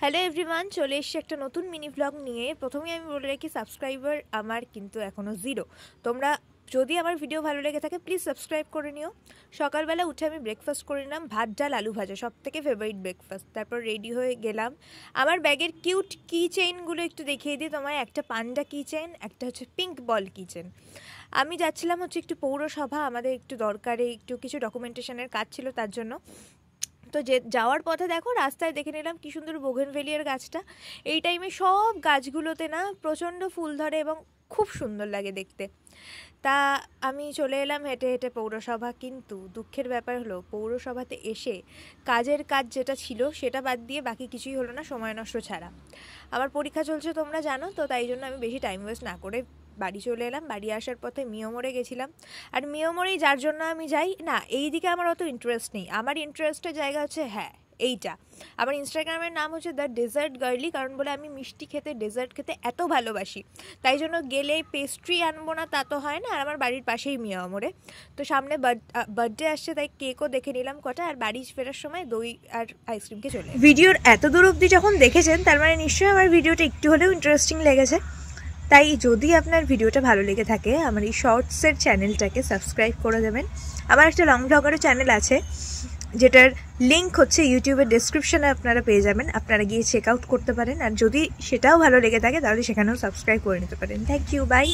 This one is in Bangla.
হ্যালো এভরিওয়ান, চলে এসেছি একটা নতুন মিনি ব্লগ নিয়ে। প্রথমেই আমি বলে রাখি, সাবস্ক্রাইবার আমার কিন্তু এখনও 0। তোমরা যদি আমার ভিডিও ভালো লেগে থাকে প্লিজ সাবস্ক্রাইব করে নিও। সকালবেলা উঠে আমি ব্রেকফাস্ট করে নিলাম, ভাত ডাল আলু ভাজা, সব থেকে ফেভারিট ব্রেকফাস্ট। তারপর রেডি হয়ে গেলাম। আমার ব্যাগের কিউট কি চেইনগুলো একটু দেখিয়ে দিই তোমায়। একটা পান্ডা কি চেইন, একটা হচ্ছে পিঙ্ক বল কি চেইন। আমি যাচ্ছিলাম হচ্ছে একটু পৌরসভা, আমাদের একটু দরকারে একটু কিছু ডকুমেন্টেশনের কাজ ছিল, তার জন্য। তো যাওয়ার পথে দেখো রাস্তায় দেখে নিলাম কি সুন্দর বোগেনভেলিয়ার গাছটা। এই টাইমে সব গাছগুলোতে না প্রচণ্ড ফুল ধরে এবং খুব সুন্দর লাগে দেখতে। তা আমি চলে এলাম হেঁটে হেঁটে পৌরসভা, কিন্তু দুঃখের ব্যাপার হলো পৌরসভাতে এসে কাজের কাজ যেটা ছিল সেটা বাদ দিয়ে বাকি কিছুই হলো না, সময় নষ্ট ছাড়া। আমার পরীক্ষা চলছে তোমরা জানো তো, তাই জন্য আমি বেশি টাইম ওয়েস্ট না করে বাড়ি চলে এলাম। বাড়ি আসার পথে মিয়োমোড়ে গেছিলাম। আর মিয়োমোড়েই যার জন্য আমি যাই না, এই দিকে আমার অত ইন্টারেস্ট নেই। আমার ইন্টারেস্টের জায়গা হচ্ছে এইটা। আমার ইনস্টাগ্রামের নাম হচ্ছে দ্য ডেজার্ট গার্লি, কারণ বলে আমি মিষ্টি খেতে, ডেজার্ট খেতে এত ভালোবাসি। তাই জন্য গেলে পেস্ট্রি আনবো না তা তো হয় না। আর আমার বাড়ির পাশেই মিয়ামোড়ে, তো সামনে বার্থডে আসছে, তাই কেকও দেখে নিলাম কটা। আর বাড়ি ফেরার সময় দই আর আইসক্রিমকে চলে। ভিডিওর এত দূর অবধি যখন দেখেছেন, তার মানে নিশ্চয়ই আমার ভিডিওটা একটু হলেও ইন্টারেস্টিং লেগেছে। তাই যদি আপনার ভিডিওটা ভালো লেগে থাকে, আমার এই শর্টসের চ্যানেলটাকে সাবস্ক্রাইব করে দেবেন। আমার একটা লং ব্লগারও চ্যানেল আছে, যেটার লিঙ্ক হচ্ছে ইউটিউবের ডেসক্রিপশনে আপনারা পেয়ে যাবেন। আপনারা গিয়ে চেক আউট করতে পারেন। আর যদি সেটাও ভালো লেগে থাকে তাহলে সেখানেও সাবস্ক্রাইব করে নিতে পারেন। Thank you, by.